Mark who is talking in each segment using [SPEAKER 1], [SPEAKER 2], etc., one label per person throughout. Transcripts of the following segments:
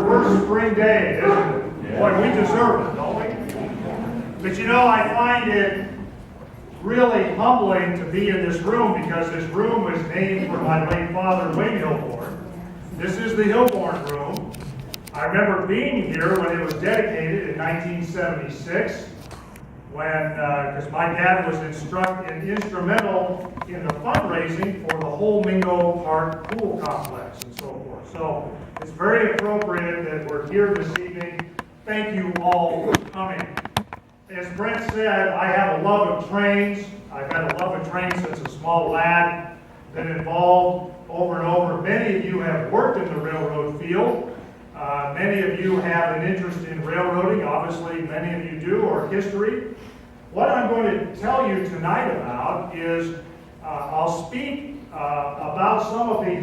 [SPEAKER 1] first spring day, isn't it? Boy, we deserve it, don't we? But you know, I find it really humbling to be in this room because this room was named for my late father, Wayne Hilborn. This is the Hilborn room. I remember being here when it was dedicated in 1976, because my dad was instrumental in the fundraising for the whole Mingo Park pool complex and so forth. So it's very appropriate that we're here this evening. Thank you all for coming. As Brent said, I have a love of trains. I've had a love of trains since a small lad. Been involved over and over. Many of you have worked in the railroad field. Many of you have an interest in railroading. Obviously, many of you do, or history. What I'm going to tell you tonight about is I'll speak about some of the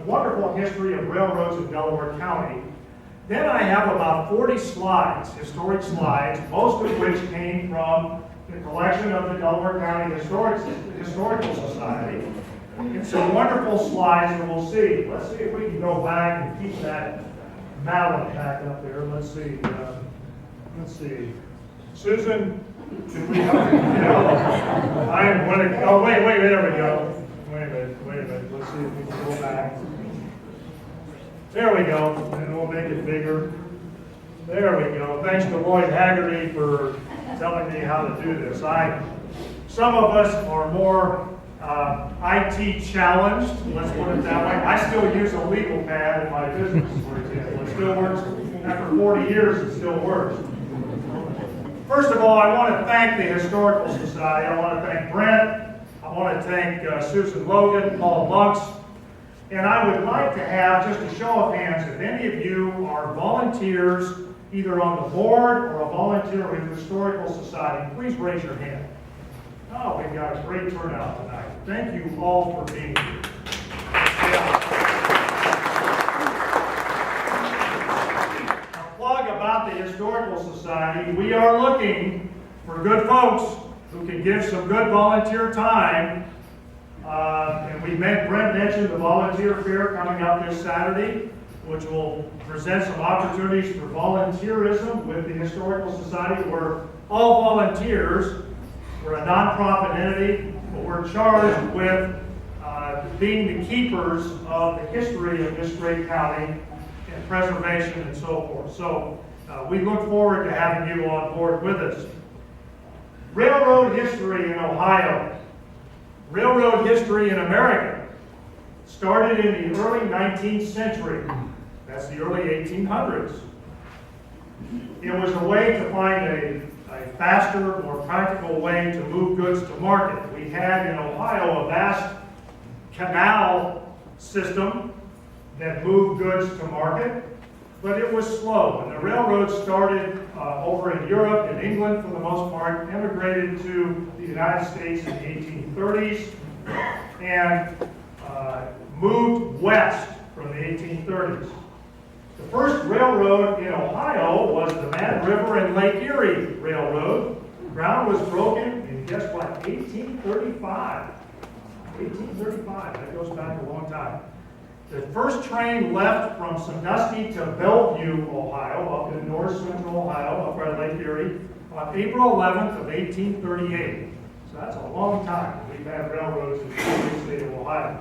[SPEAKER 1] wonderful history of railroads in Delaware County. Then I have about 40 slides, historic slides, most of which came from the collection of the Delaware County Historical Society. It's some wonderful slides that we'll see. Let's see if we can go back and keep that mallet back up there. Let's see. Susan, should we? Oh, wait, there we go. Wait a minute. Let's see if we can go back. There we go, and we'll make it bigger. There we go. Thanks to Lloyd Haggerty for telling me how to do this. Some of us are more IT challenged, let's put it that way. I still use a legal pad in my business, for example. It still works. After 40 years, it still works. First of all, I want to thank the Historical Society. I want to thank Brent. I want to thank Susan Logan, Paul Monks. And I would like to have just a show of hands, if any of you are volunteers, either on the board or a volunteer with the Historical Society, please raise your hand. Oh, we've got a great turnout tonight. Thank you all for being here. A plug about the Historical Society. We are looking for good folks who can give some good volunteer time. And Brent mentioned the volunteer fair coming up this Saturday, which will present some opportunities for volunteerism with the Historical Society. We're all volunteers. We're a nonprofit entity, but we're charged with being the keepers of the history of this great county and preservation and so forth. So we look forward to having you on board with us. Railroad history in Ohio. Railroad history in America started in the early 19th century. That's the early 1800s. It was a way to find a faster, more practical way to move goods to market. We had in Ohio a vast canal system that moved goods to market, but it was slow. And the railroads started over in Europe and England for the most part, emigrated to the United States in the 1830s, and moved west from the 1830s. The first railroad in Ohio was the Mad River and Lake Erie Railroad. Ground was broken in, guess what, 1835. 1835, that goes back a long time. The first train left from Sandusky to Bellevue, Ohio, up in north central Ohio, up by Lake Erie, on April 11th of 1838. So that's a long time we've had railroads in the great state of Ohio.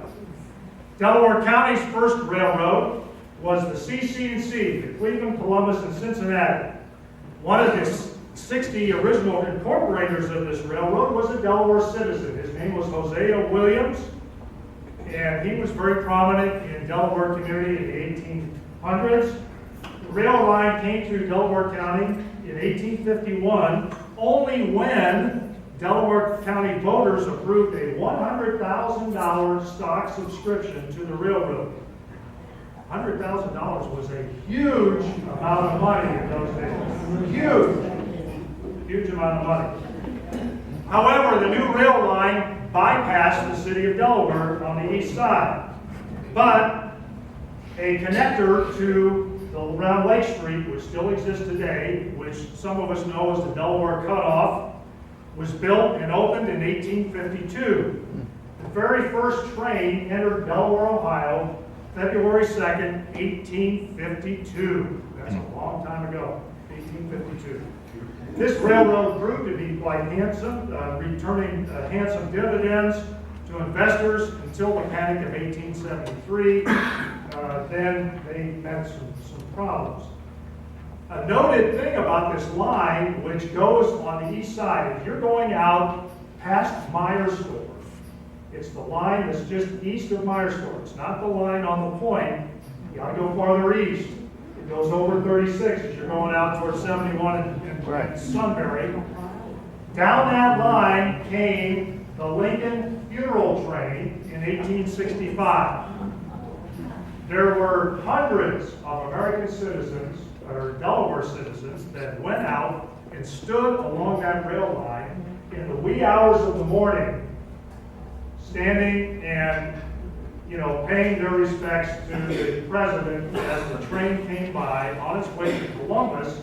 [SPEAKER 1] Delaware County's first railroad was the CC&C, the Cleveland, Columbus, and Cincinnati. One of the 60 original incorporators of this railroad was a Delaware citizen. His name was Hosea Williams, and he was very prominent in Delaware community in the 1800s. The rail line came to Delaware County in 1851 only when Delaware County voters approved a $100,000 stock subscription to the railroad. $100,000 was a huge amount of money in those days. Huge amount of money. However, the new rail line bypassed the city of Delaware on the east side. But a connector to the Round Lake Street, which still exists today, which some of us know as the Delaware Cutoff, was built and opened in 1852. The very first train entered Delaware, Ohio February 2nd, 1852. That's a long time ago, 1852. This railroad proved to be quite handsome, returning handsome dividends to investors until the panic of 1873. Then they met some problems. A noted thing about this line, which goes on the east side, if you're going out past Myerscough, it's the line that's just east of Myerscough. It's not the line on the point. You got to go farther east. It goes over 36 as you're going out towards 71 and Sunbury. Down that line came the Lincoln funeral train in 1865. There were hundreds of American citizens, or Delaware citizens, that went out and stood along that rail line in the wee hours of the morning, standing and, paying their respects to the president as the train came by on its way to Columbus,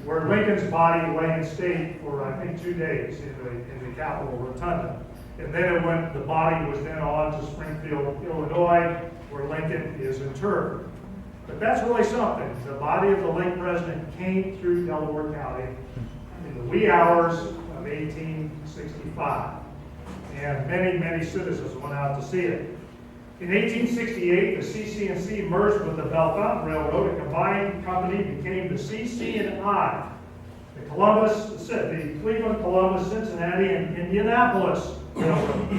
[SPEAKER 1] where Lincoln's body lay in state for, I think, 2 days in the Capitol Rotunda. And then the body was then on to Springfield, Illinois, where Lincoln is interred. But that's really something. The body of the late president came through Delaware County in the wee hours of 1865. And many, many citizens went out to see it. In 1868, the CC&C merged with the Bell Fountain Railroad. A combined company became the CC&I. The Cleveland, Columbus, Cincinnati, and Indianapolis Railroad.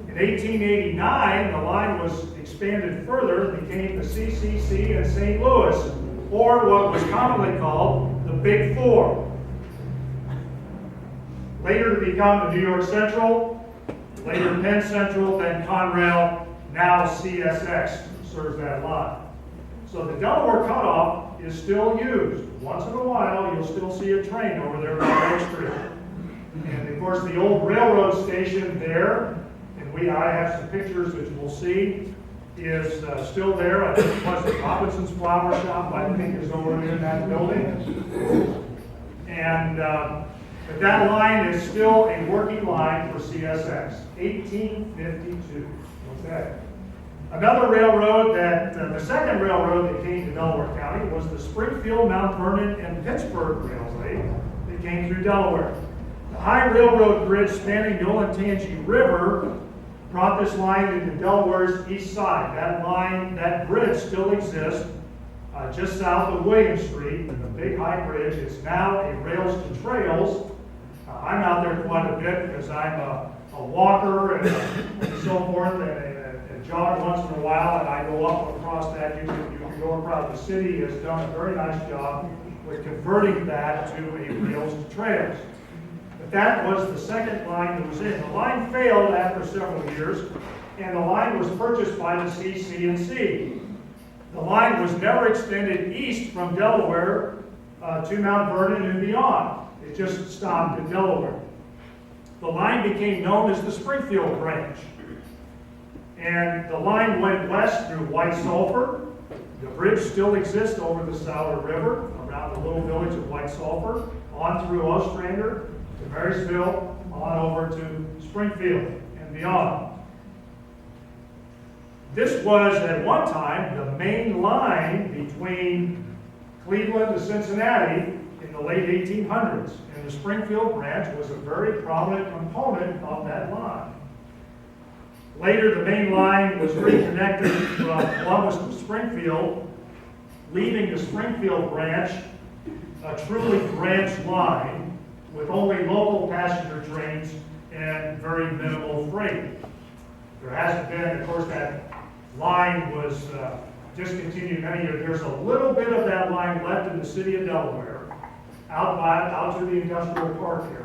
[SPEAKER 1] In 1889, the line was expanded further and became the CCC in St. Louis, or what was commonly called the Big Four. Later to become the New York Central, later Penn Central, then Conrail, now CSX serves that line. So the Delaware cutoff is still used. Once in a while, you'll still see a train over there by Lake Street. And of course, the old railroad station there, and I have some pictures that we'll see, is still there. I think it was Robinson's Flower Shop, I think, is over there in that building. And but that line is still a working line for CSX, 1852. Okay. Another railroad the second railroad that came to Delaware County was the Springfield, Mount Vernon, and Pittsburgh Railway that came through Delaware. The high railroad bridge spanning the Olentangy River brought this line into Delaware's east side. That bridge still exists just south of William Street, the big high bridge. It's now a rails to trails. I'm out there quite a bit because I'm a walker and so forth, and jog once in a while, and I go up across that. You can go across. The city has done a very nice job with converting that to a rails to trails. But that was the second line that was in. The line failed after several years, and the line was purchased by the CC&C. The line was never extended east from Delaware to Mount Vernon and beyond. It just stopped in Delaware. The line became known as the Springfield branch. And the line went west through White Sulphur. The bridge still exists over the Sauer River around the little village of White Sulphur, on through Ostrander to Marysville, on over to Springfield and beyond. This was at one time the main line between Cleveland to Cincinnati in the late 1800s, and the Springfield branch was a very prominent component of that line. Later, the main line was reconnected from Columbus to Springfield, leaving the Springfield branch a truly branch line with only local passenger trains and very minimal freight. There hasn't been, of course, that line was discontinued many years. There's a little bit of that line left in the city of Delaware, out to the industrial park area.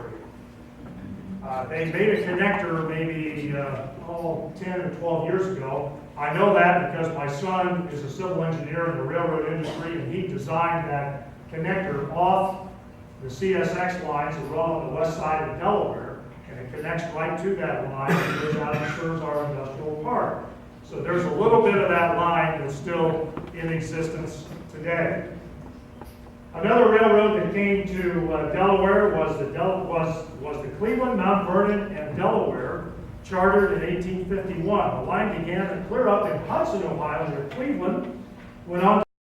[SPEAKER 1] They made a connector maybe 10 or 12 years ago. I know that because my son is a civil engineer in the railroad industry, and he designed that connector off the CSX lines that run on the west side of Delaware, and it connects right to that line and goes out and serves our industrial park. So there's a little bit of that line that's still in existence today. Another railroad that came to Delaware was the Cleveland, Mount Vernon, and Delaware chartered in 1851. The line began to clear up in Hudson, Ohio, near Cleveland, went on